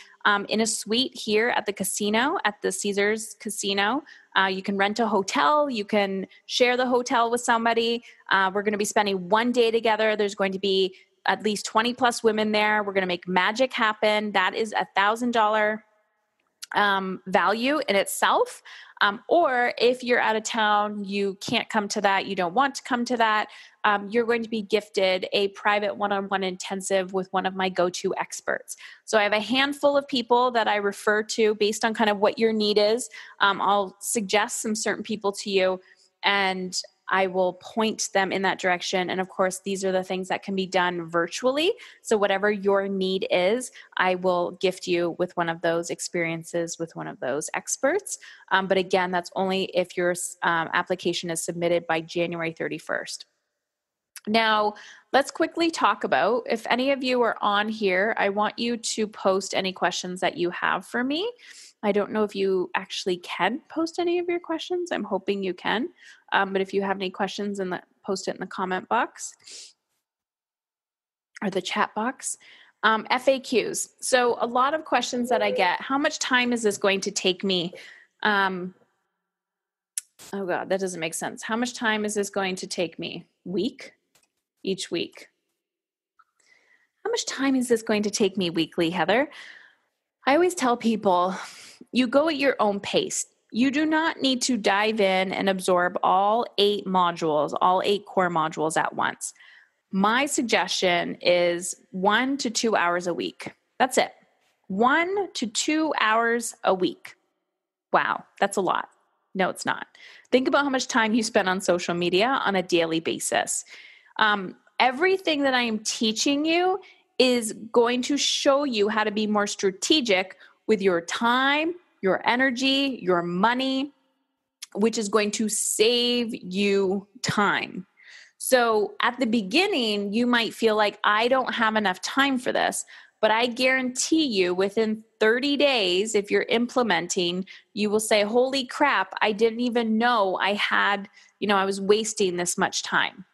in a suite here at the casino, at the Caesars Casino. You can rent a hotel. You can share the hotel with somebody. We're going to be spending one day together. There's going to be at least 20 plus women there. We're going to make magic happen. That is $1,000 value in itself. Or if you're out of town, you can't come to that, you don't want to come to that, you're going to be gifted a private one-on-one intensive with one of my go-to experts. So I have a handful of people that I refer to based on kind of what your need is. I'll suggest some certain people to you, and I will point them in that direction. And of course, these are the things that can be done virtually. So whatever your need is, I will gift you with one of those experiences with one of those experts. But again, that's only if your application is submitted by January 31st. Now, let's quickly talk about, if any of you are on here, I want you to post any questions that you have for me. I don't know if you actually can post any of your questions. I'm hoping you can. But if you have any questions, post it in the comment box or the chat box. FAQs. So a lot of questions that I get, how much time is this going to take me? Oh God, that doesn't make sense. How much time is this going to take me? Each week. How much time is this going to take me weekly, Heather? I always tell people, you go at your own pace. You do not need to dive in and absorb all 8 modules, all 8 core modules at once. My suggestion is 1 to 2 hours a week. That's it. 1 to 2 hours a week. Wow, that's a lot. No, it's not. Think about how much time you spend on social media on a daily basis. Everything that I am teaching you is going to show you how to be more strategic with your time, your energy, your money, which is going to save you time. So at the beginning, you might feel like, I don't have enough time for this, but I guarantee you within 30 days, if you're implementing, you will say, holy crap, I didn't even know I was wasting this much time.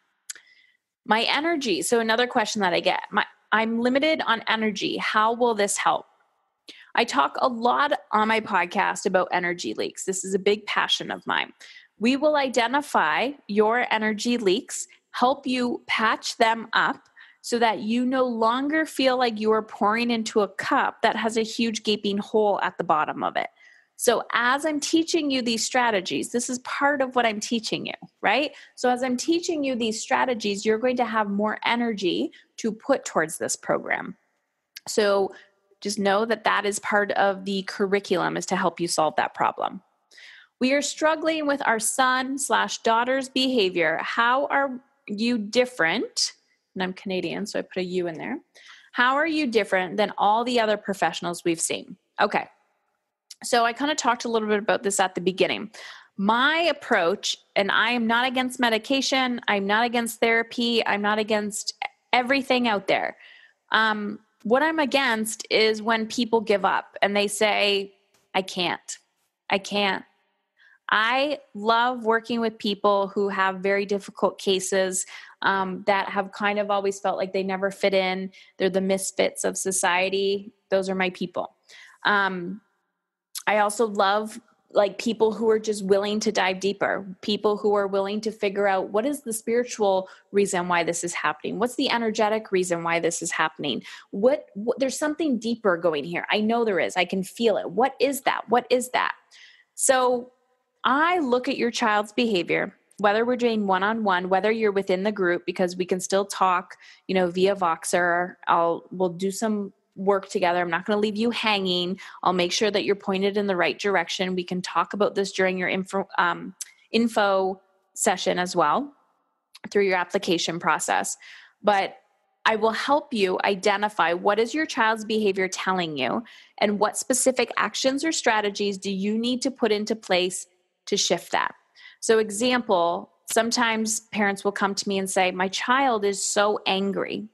My energy. So another question that I get, I'm limited on energy. How will this help? I talk a lot on my podcast about energy leaks. This is a big passion of mine. We will identify your energy leaks, help you patch them up so that you no longer feel like you are pouring into a cup that has a huge gaping hole at the bottom of it. So as I'm teaching you these strategies, this is part of what I'm teaching you, right? So as I'm teaching you these strategies, you're going to have more energy to put towards this program. So just know that that is part of the curriculum, is to help you solve that problem. We are struggling with our son/daughter's behavior. How are you different? And I'm Canadian, so I put a U in there. How are you different than all the other professionals we've seen? Okay. So I kind of talked a little bit about this at the beginning. My approach, and I am not against medication. I'm not against therapy. I'm not against everything out there. What I'm against is when people give up and they say, I can't. I love working with people who have very difficult cases, that have kind of always felt like they never fit in. They're the misfits of society. Those are my people. I also love people who are just willing to dive deeper, people who are willing to figure out what is the spiritual reason why this is happening. What's the energetic reason why this is happening? What there's something deeper going here. I know there is. I can feel it. What is that? What is that? So I look at your child's behavior, whether we're doing one-on-one, whether you're within the group, because we can still talk, via Voxer. We'll do some work together. I'm not going to leave you hanging. I'll make sure that you're pointed in the right direction. We can talk about this during your info session as well through your application process. But I will help you identify what is your child's behavior telling you and what specific actions or strategies do you need to put into place to shift that. So example, sometimes parents will come to me and say, my child is so angry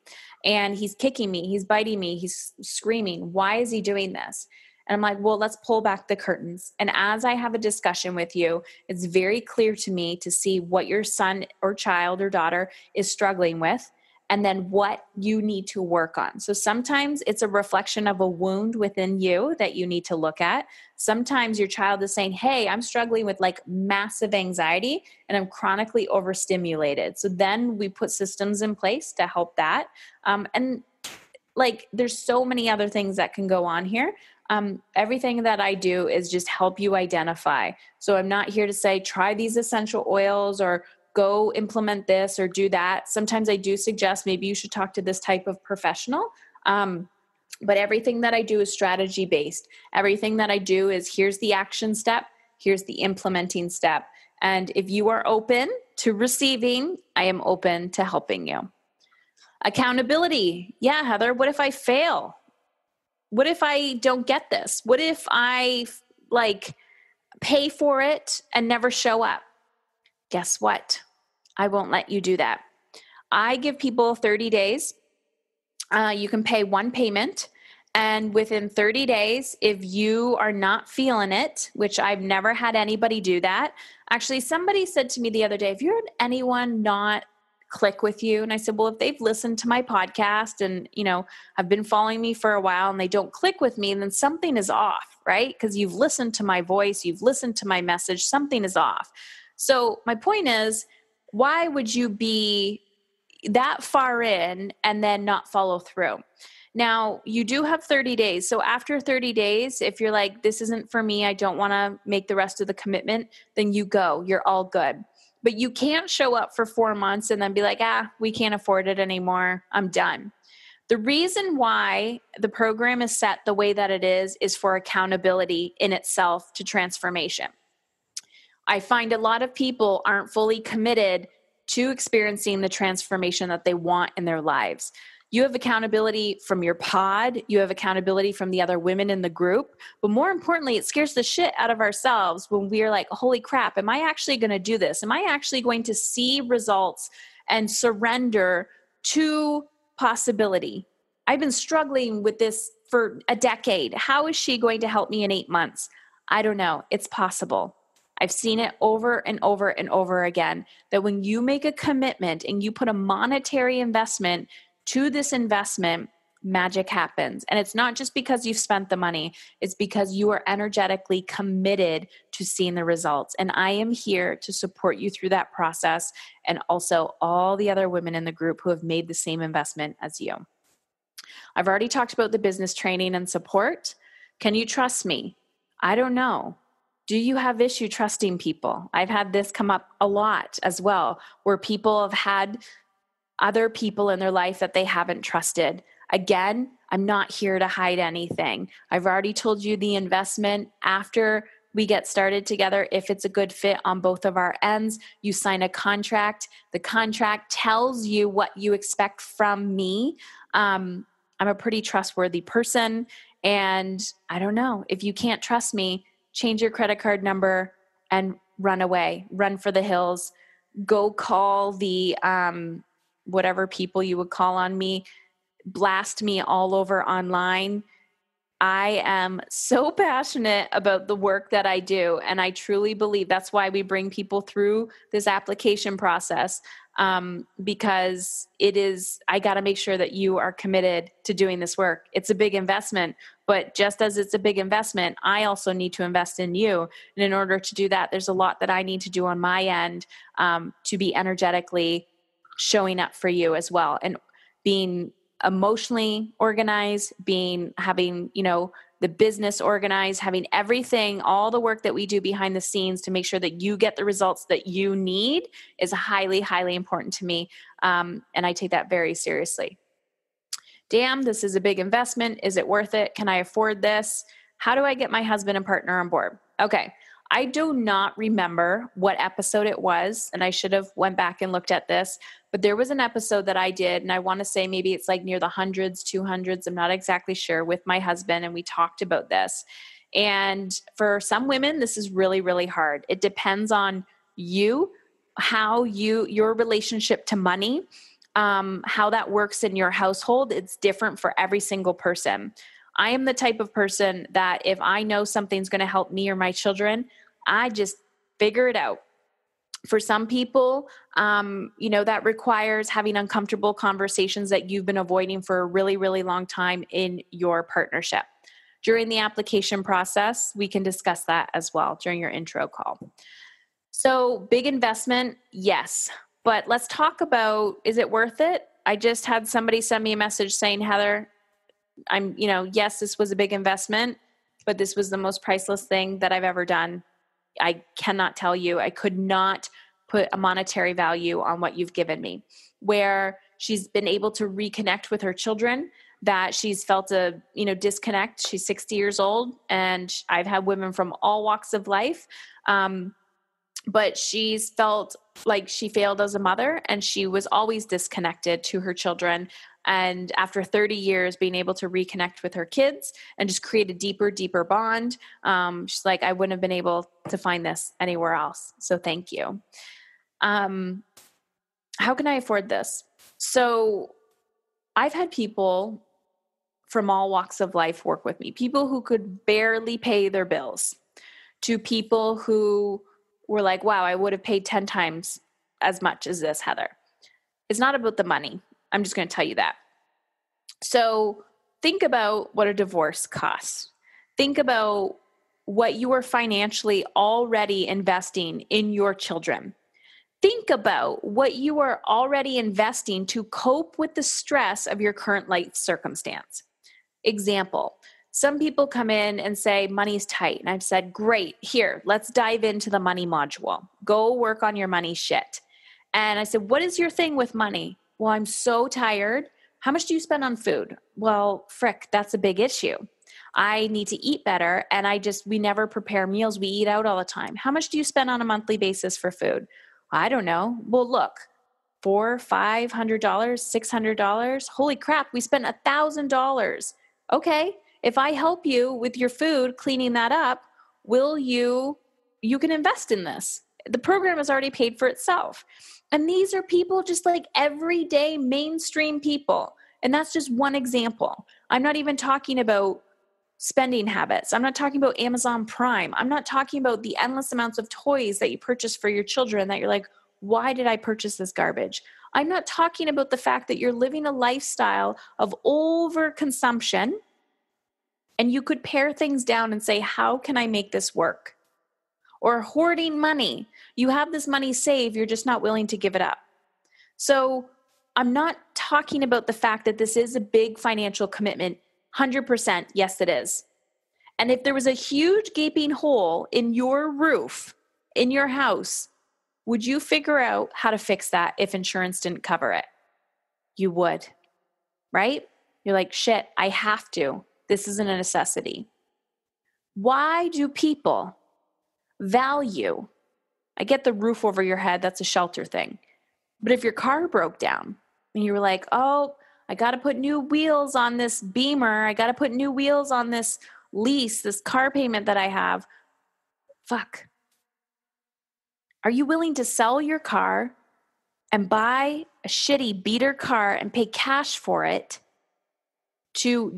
and he's kicking me, he's biting me, he's screaming. Why is he doing this? And I'm like, well, let's pull back the curtains. And as I have a discussion with you, it's very clear to me to see what your son or child or daughter is struggling with. and then what you need to work on. So sometimes it's a reflection of a wound within you that you need to look at. Sometimes your child is saying, hey, I'm struggling with like massive anxiety and I'm chronically overstimulated. So then we put systems in place to help that. And like, there's so many other things that can go on here. Everything that I do is just help you identify. So I'm not here to say, try these essential oils or go implement this or do that. Sometimes I do suggest maybe you should talk to this type of professional. But everything that I do is strategy based. Everything that I do is here's the action step, here's the implementing step. And if you are open to receiving, I am open to helping you. Accountability. Yeah, Heather, what if I fail? What if I don't get this? What if I like pay for it and never show up? Guess what? I won't let you do that. I give people 30 days. You can pay one payment. And within 30 days, if you are not feeling it, which I've never had anybody do that. Actually, somebody said to me the other day, have you heard anyone not click with you? And I said, well, if they've listened to my podcast and, have been following me for a while and they don't click with me, then something is off, right? Because you've listened to my voice, you've listened to my message, something is off. So my point is, why would you be that far in and then not follow through? Now, you do have 30 days. So after 30 days, if you're like, this isn't for me, I don't want to make the rest of the commitment, then you go, you're all good. But you can't show up for 4 months and then be like, we can't afford it anymore, I'm done. The reason why the program is set the way that it is for accountability in itself to transformation. I find a lot of people aren't fully committed to experiencing the transformation that they want in their lives. You have accountability from your pod. You have accountability from the other women in the group. But more importantly, it scares the shit out of ourselves when we are like, holy crap, am I actually going to do this? Am I actually going to see results and surrender to possibility? I've been struggling with this for a decade. How is she going to help me in 8 months? I don't know. It's possible. I've seen it over and over and over again, that when you make a commitment and you put a monetary investment to this investment, magic happens. And it's not just because you've spent the money. It's because you are energetically committed to seeing the results. And I am here to support you through that process, and also all the other women in the group who have made the same investment as you. I've already talked about the business training and support. Can you trust me? I don't know. Do you have issue trusting people? I've had this come up a lot as well, where people have had other people in their life that they haven't trusted. Again, I'm not here to hide anything. I've already told you the investment after we get started together. If it's a good fit on both of our ends, you sign a contract. The contract tells you what you expect from me. I'm a pretty trustworthy person. And I don't know, if you can't trust me, change your credit card number and run away, run for the hills, go call the, whatever people you would call on me, blast me all over online. I am so passionate about the work that I do. And I truly believe that's why we bring people through this application process, because I got to make sure that you are committed to doing this work. It's a big investment, but just as it's a big investment, I also need to invest in you. And in order to do that, there's a lot that I need to do on my end, to be energetically showing up for you as well. And being emotionally organized, having the business organized, having everything, all the work that we do behind the scenes to make sure that you get the results that you need is highly, highly important to me. And I take that very seriously. Damn, this is a big investment. Is it worth it? Can I afford this? How do I get my husband and partner on board? Okay. I do not remember what episode it was, and I should have went back and looked at this, but there was an episode that I did, and I want to say maybe it's like near the 100s, 200s, I'm not exactly sure, with my husband, and we talked about this. And for some women, this is really, really hard. It depends on you, how your relationship to money, how that works in your household. It's different for every single person. I am the type of person that if I know something's going to help me or my children, I just figure it out. For some people, that requires having uncomfortable conversations that you've been avoiding for a really, really long time in your partnership. During the application process, we can discuss that as well during your intro call. So big investment, yes. But let's talk about, is it worth it? I just had somebody send me a message saying, Heather, yes, this was a big investment, but this was the most priceless thing that I've ever done. I cannot tell you, I could not put a monetary value on what you've given me. Where she's been able to reconnect with her children, that she's felt a disconnect. She's 60 years old, and I've had women from all walks of life. But she's felt like she failed as a mother, and she was always disconnected to her children. And after 30 years, being able to reconnect with her kids and just create a deeper bond, she's like, I wouldn't have been able to find this anywhere else. So thank you. How can I afford this? So I've had people from all walks of life work with me, people who could barely pay their bills, to people who were like, wow, I would have paid 10 times as much as this, Heather. It's not about the money. I'm just going to tell you that. So think about what a divorce costs. Think about what you are financially already investing in your children. Think about what you are already investing to cope with the stress of your current life circumstance. Example, some people come in and say, money's tight. And I've said, great, here, let's dive into the money module. Go work on your money shit. And I said, what is your thing with money? Well, I'm so tired. How much do you spend on food? Well, frick, that's a big issue. I need to eat better. And we never prepare meals. We eat out all the time. How much do you spend on a monthly basis for food? I don't know. Well, look, $400, $500, $600. Holy crap, we spent $1,000. Okay. If I help you with your food, cleaning that up, you can invest in this. The program has already paid for itself. And these are people just like everyday mainstream people. And that's just one example. I'm not even talking about spending habits. I'm not talking about Amazon Prime. I'm not talking about the endless amounts of toys that you purchase for your children that you're like, why did I purchase this garbage? I'm not talking about the fact that you're living a lifestyle of overconsumption, and you could pare things down and say, how can I make this work? Or hoarding money. You have this money saved, you're just not willing to give it up. So I'm not talking about the fact that this is a big financial commitment. 100%, yes, it is. And if there was a huge gaping hole in your roof, in your house, would you figure out how to fix that if insurance didn't cover it? You would, right? You're like, shit, I have to. This isn't a necessity. Why do people value? I get the roof over your head. That's a shelter thing. But if your car broke down and you were like, oh, I got to put new wheels on this Beamer. I got to put new wheels on this lease, this car payment that I have. Fuck. Are you willing to sell your car and buy a shitty beater car and pay cash for it to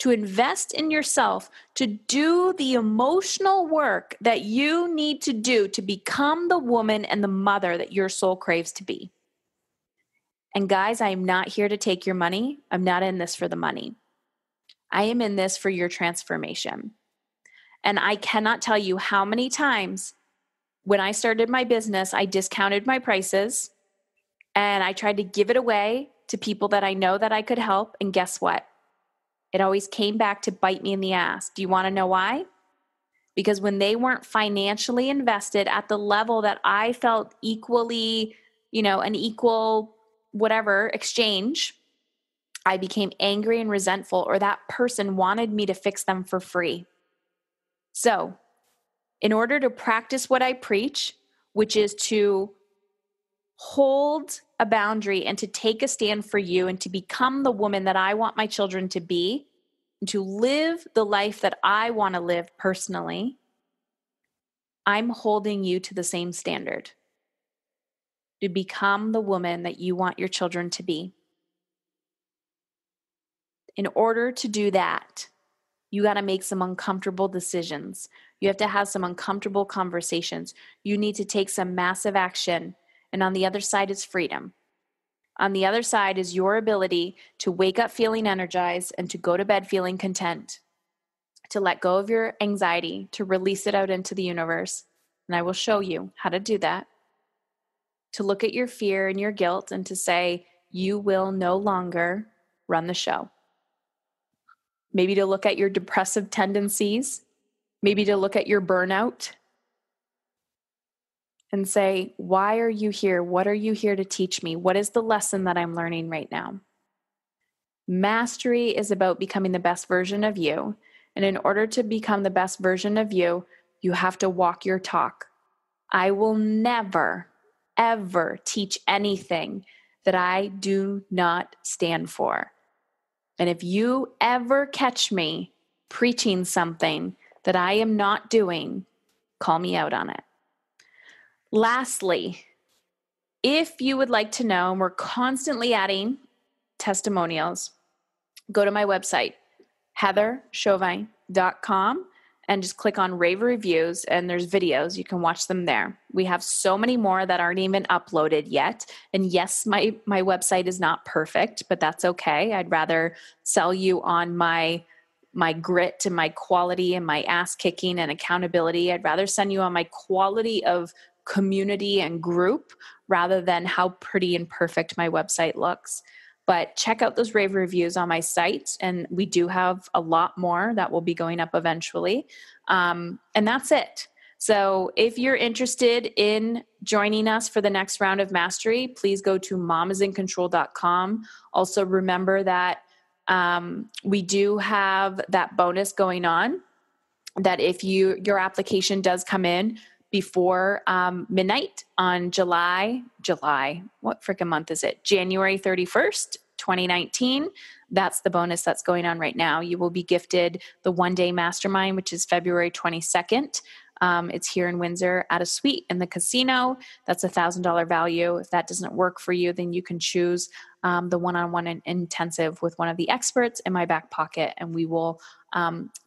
invest in yourself, to do the emotional work that you need to do to become the woman and the mother that your soul craves to be? And guys, I am not here to take your money. I'm not in this for the money. I am in this for your transformation. And I cannot tell you how many times when I started my business, I discounted my prices and I tried to give it away to people that I know that I could help. And guess what? It always came back to bite me in the ass. Do you want to know why? Because when they weren't financially invested at the level that I felt equally, an equal whatever exchange, I became angry and resentful, or that person wanted me to fix them for free. So, in order to practice what I preach, which is to hold a boundary and to take a stand for you and to become the woman that I want my children to be, and to live the life that I want to live personally, I'm holding you to the same standard. To become the woman that you want your children to be. In order to do that, You got to make some uncomfortable decisions. You have to have some uncomfortable conversations. You need to take some massive action. And on the other side is freedom. On the other side is your ability to wake up feeling energized and to go to bed feeling content, to let go of your anxiety, to release it out into the universe. And I will show you how to do that. To look at your fear and your guilt and to say, you will no longer run the show. Maybe to look at your depressive tendencies, maybe to look at your burnout and say, why are you here? What are you here to teach me? What is the lesson that I'm learning right now? Mastery is about becoming the best version of you. And in order to become the best version of you, you have to walk your talk. I will never, ever teach anything that I do not stand for. And if you ever catch me preaching something that I am not doing, call me out on it. Lastly, if you would like to know, and we're constantly adding testimonials, go to my website, heatherchauvin.com, and just click on rave reviews, and there's videos. You can watch them there. We have so many more that aren't even uploaded yet. And yes, my website is not perfect, but that's okay. I'd rather sell you on my grit and my quality and my ass kicking and accountability. I'd rather send you on my quality of community and group rather than how pretty and perfect my website looks. But check out those rave reviews on my site. And we do have a lot more that will be going up eventually. And that's it. So if you're interested in joining us for the next round of mastery, please go to mamisincontrol.com. Also remember that we do have that bonus going on, that if your application does come in before midnight on January 31st, 2019. That's the bonus that's going on right now. You will be gifted the one-day mastermind, which is February 22nd. It's here in Windsor at a suite in the casino. That's $1,000 value. If that doesn't work for you, then you can choose the one-on-one intensive with one of the experts in my back pocket, and we will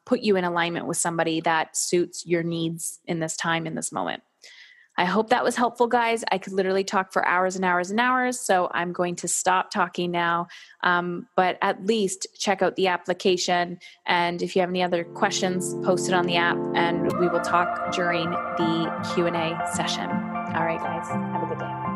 put you in alignment with somebody that suits your needs in this time, in this moment. I hope that was helpful, guys. I could literally talk for hours and hours and hours, so I'm going to stop talking now. But at least check out the application, and if you have any other questions, post it on the app, and we will talk during the Q&A session. All right, guys, have a good day.